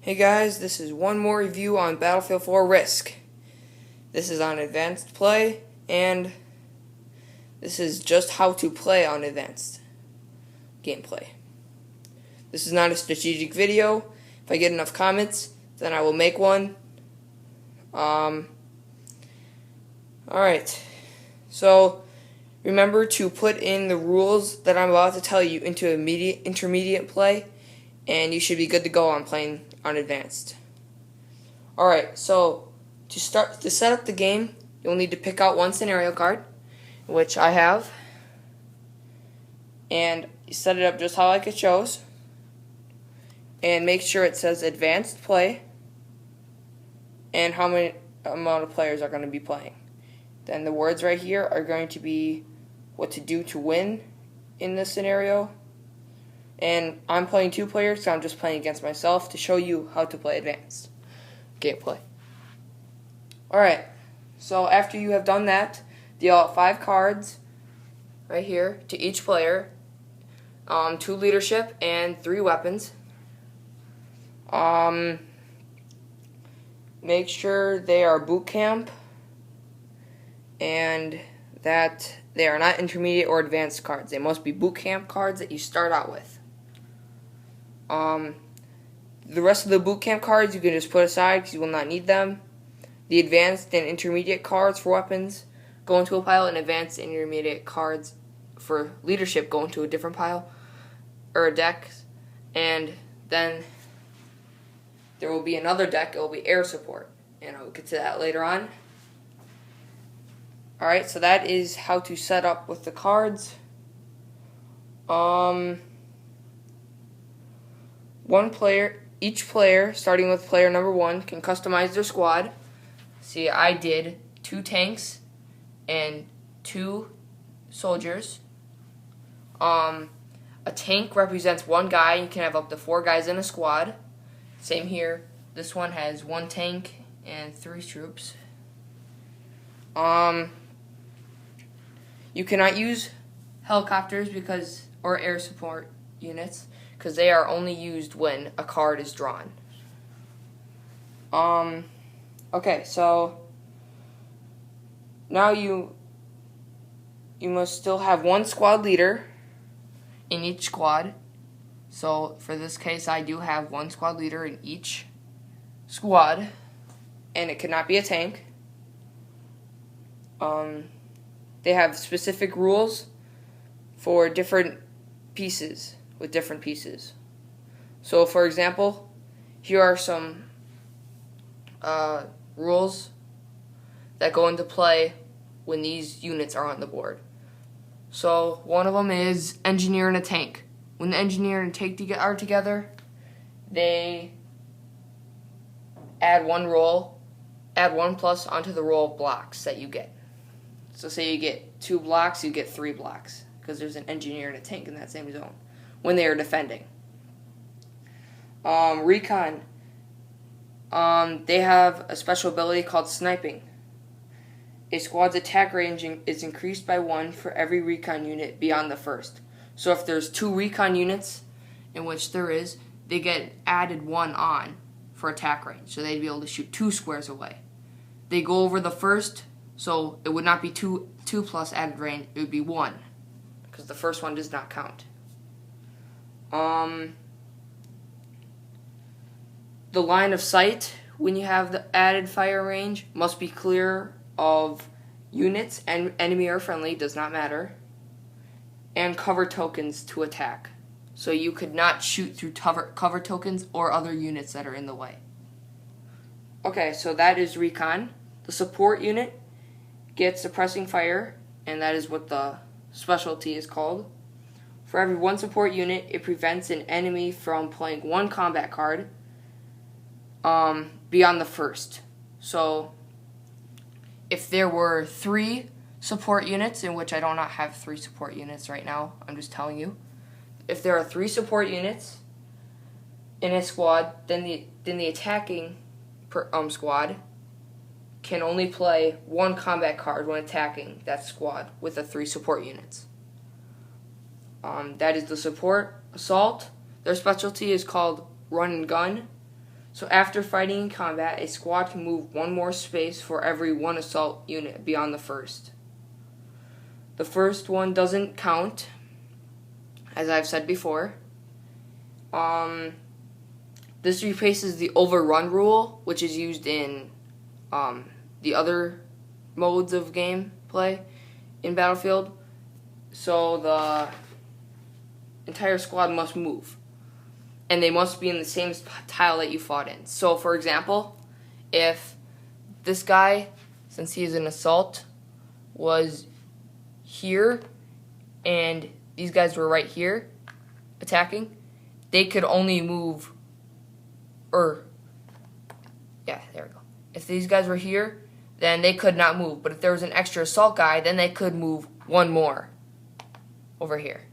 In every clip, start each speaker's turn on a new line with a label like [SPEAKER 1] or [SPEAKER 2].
[SPEAKER 1] Hey guys, this is one more review on Battlefield 4 Risk. This is on Advanced Play, and this is just how to play on Advanced Gameplay. This is not a strategic video. If I get enough comments, then I will make one. Alright, so remember to put in the rules that I'm about to tell you into intermediate play, and you should be good to go on playing on Advanced. Alright, so to set up the game, you'll need to pick out one scenario card, which I have, and you set it up just how like it shows, and make sure it says Advanced Play and how many amount of players are going to be playing. Then the words right here are going to be what to do to win in this scenario. And I'm playing 2 players, so I'm just playing against myself to show you how to play Advanced Gameplay. Alright, so after you have done that, deal out 5 cards right here to each player, 2 leadership and 3 weapons. Make sure they are boot camp and that they are not intermediate or advanced cards. They must be boot camp cards that you start out with. The rest of the boot camp cards you can just put aside because you will not need them. The advanced and intermediate cards for weapons go into a pile, and advanced and intermediate cards for leadership go into a different pile or a deck. And then there will be another deck. It will be air support, and I'll get to that later on. Alright, so that is how to set up with the cards. Each player, starting with player number 1, can customize their squad. See, I did 2 tanks and 2 soldiers. A tank represents 1 guy. You can have up to 4 guys in a squad. Same here. This one has 1 tank and 3 troops. You cannot use helicopters or air support units because they are only used when a card is drawn. Okay, so now you must still have 1 squad leader in each squad. So for this case, I do have 1 squad leader in each squad, and it cannot be a tank. They have specific rules for different pieces with different pieces. So for example, here are some rules that go into play when these units are on the board. So one of them is engineer and a tank. When the engineer and tank are together, they add 1 plus onto the roll of blocks that you get. So say you get 2 blocks, you get 3 blocks, because there's an engineer and a tank in that same zone when they are defending. Recon. They have a special ability called sniping. A squad's attack range is increased by 1 for every recon unit beyond the first. So if there's 2 recon units, in which there is, they get added 1 on for attack range. So they'd be able to shoot 2 squares away. They go over the first, so it would not be 2 plus added range, it would be 1. Because the first one does not count. The line of sight, when you have the added fire range, must be clear of units, and enemy or friendly, does not matter. And cover tokens to attack. So you could not shoot through cover tokens or other units that are in the way. Okay, so that is recon. The support unit gets suppressing fire, and that is what the specialty is called. For every 1 support unit, it prevents an enemy from playing 1 combat card beyond the first. So if there were 3 support units, in which I do not have 3 support units right now, I'm just telling you. If there are 3 support units in a squad, then the attacking squad can only play 1 combat card when attacking that squad with the 3 support units. That is the support assault. Their specialty is called run and gun. So after fighting in combat, a squad can move one more space for every one assault unit beyond the first. The first one doesn't count, as I've said before. This replaces the overrun rule, which is used in the other modes of gameplay in Battlefield. So the entire squad must move, and they must be in the same tile that you fought in. So, for example, if this guy, since he is an assault, was here, and these guys were right here attacking, they could only move, there we go. If these guys were here, then they could not move. But if there was an extra assault guy, then they could move one more over here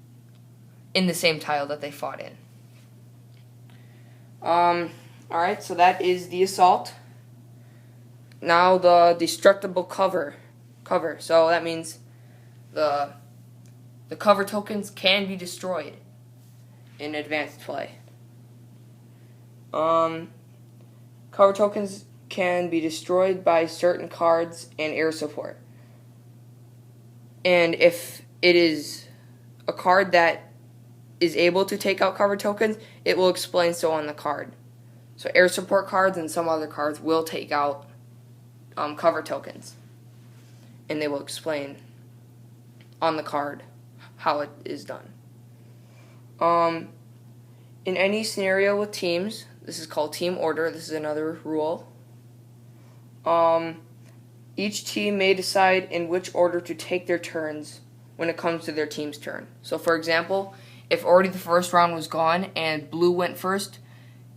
[SPEAKER 1] in the same tile that they fought in. Alright, so that is the assault. Now the destructible cover. So that means the cover tokens can be destroyed in advanced play. Cover tokens can be destroyed by certain cards and air support. And if it is a card that is able to take out cover tokens, it will explain so on the card. So air support cards and some other cards will take out cover tokens, and they will explain on the card how it is done. In any scenario with teams, this is called team order. This is another rule. Each team may decide in which order to take their turns when it comes to their team's turn. So, for example, if already the first round was gone and blue went first,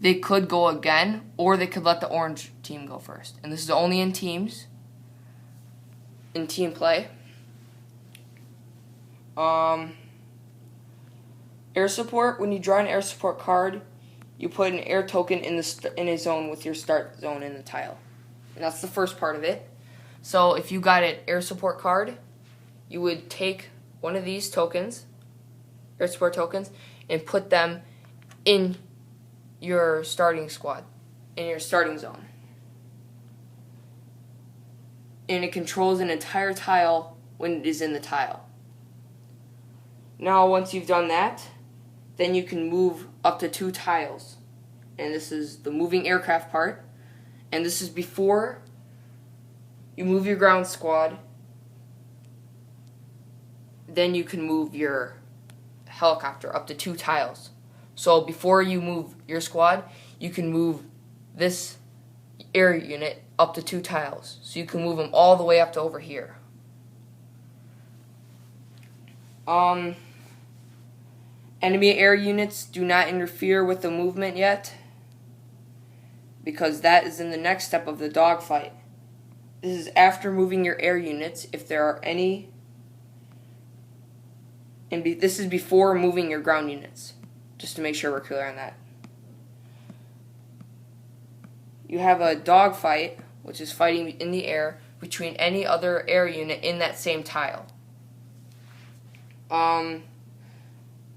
[SPEAKER 1] they could go again, or they could let the orange team go first. And this is only in teams, in team play. Air support, when you draw an air support card, you put an air token in a zone with your start zone in the tile. And that's the first part of it. So if you got an air support card, you would take one of these tokens, air support tokens, and put them in your starting squad, in your starting zone. And it controls an entire tile when it is in the tile. Now, once you've done that, then you can move up to 2 tiles. And this is the moving aircraft part. And this is before you move your ground squad. Then you can move your helicopter up to 2 tiles. So before you move your squad, you can move this air unit up to 2 tiles. So you can move them all the way up to over here. Enemy air units do not interfere with the movement yet, because that is in the next step of the dogfight. This is after moving your air units, if there are any, and this is before moving your ground units, just to make sure we're clear on that. You have a dogfight, which is fighting in the air between any other air unit in that same tile.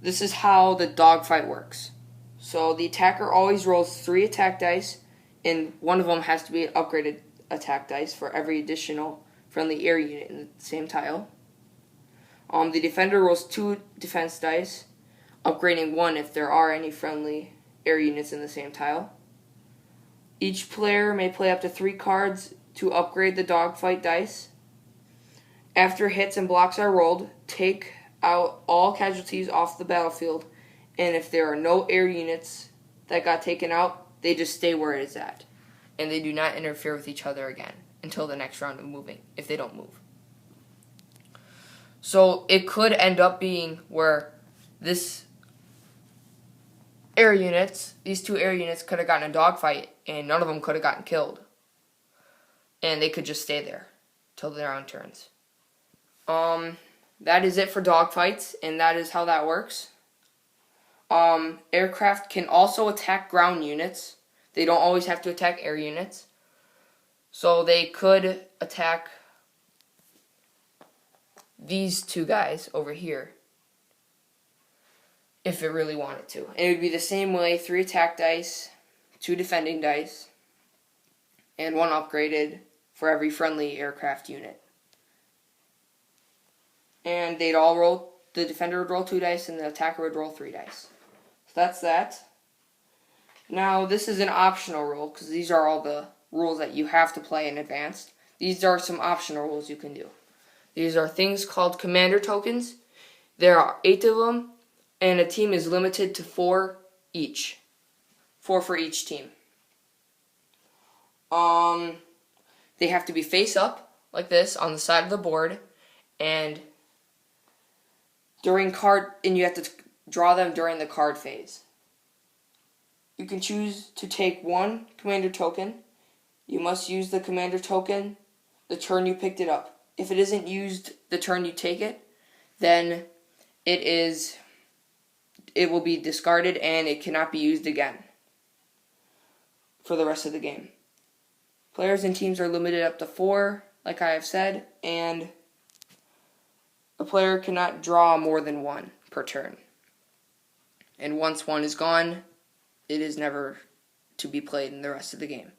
[SPEAKER 1] This is how the dogfight works. So the attacker always rolls 3 attack dice, and one of them has to be an upgraded attack dice for every additional friendly air unit in the same tile. The defender rolls 2 defense dice, upgrading 1 if there are any friendly air units in the same tile. Each player may play up to 3 cards to upgrade the dogfight dice. After hits and blocks are rolled, take out all casualties off the battlefield, and if there are no air units that got taken out, they just stay where it is at, and they do not interfere with each other again until the next round of moving, if they don't move. So it could end up being where these 2 air units could have gotten a dogfight, and none of them could have gotten killed, and they could just stay there till their own turns. That is it for dogfights, and that is how that works. Aircraft can also attack ground units. They don't always have to attack air units. So they could attack these 2 guys over here if it really wanted to. And it would be the same way, 3 attack dice 2 defending dice, and 1 upgraded for every friendly aircraft unit. And they'd all roll, the defender would roll 2 dice and the attacker would roll 3 dice. So that's that. Now this is an optional rule because these are all the rules that you have to play in advanced. These are some optional rules you can do. These are things called commander tokens. There are 8 of them, and a team is limited to 4 each. 4 for each team. They have to be face up like this on the side of the board, and you have to draw them during the card phase. You can choose to take 1 commander token. You must use the commander token the turn you picked it up. If it isn't used the turn you take it, then it will be discarded and it cannot be used again for the rest of the game. Players and teams are limited up to 4, like I have said, and a player cannot draw more than 1 per turn. And once 1 is gone, it is never to be played in the rest of the game.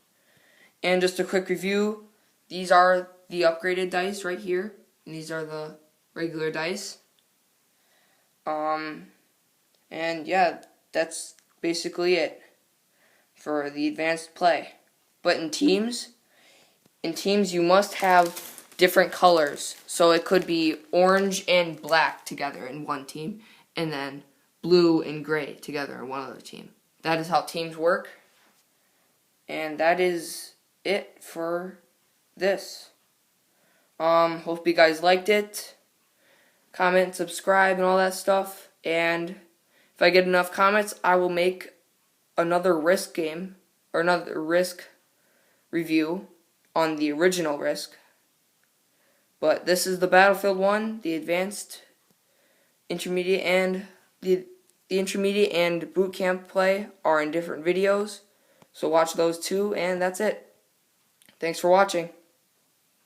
[SPEAKER 1] And just a quick review, these are the upgraded dice right here, and these are the regular dice. And yeah, that's basically it for the advanced play. But in teams you must have different colors. So it could be orange and black together in one team, and then blue and gray together in one other team. That is how teams work. And that is it for this. Hope you guys liked it. Comment, subscribe, and all that stuff. And if I get enough comments, I will make another Risk game, or another Risk review on the original Risk. But this is the Battlefield 1, the Advanced, Intermediate, and the Intermediate and Boot Camp play are in different videos. So watch those too, and that's it. Thanks for watching.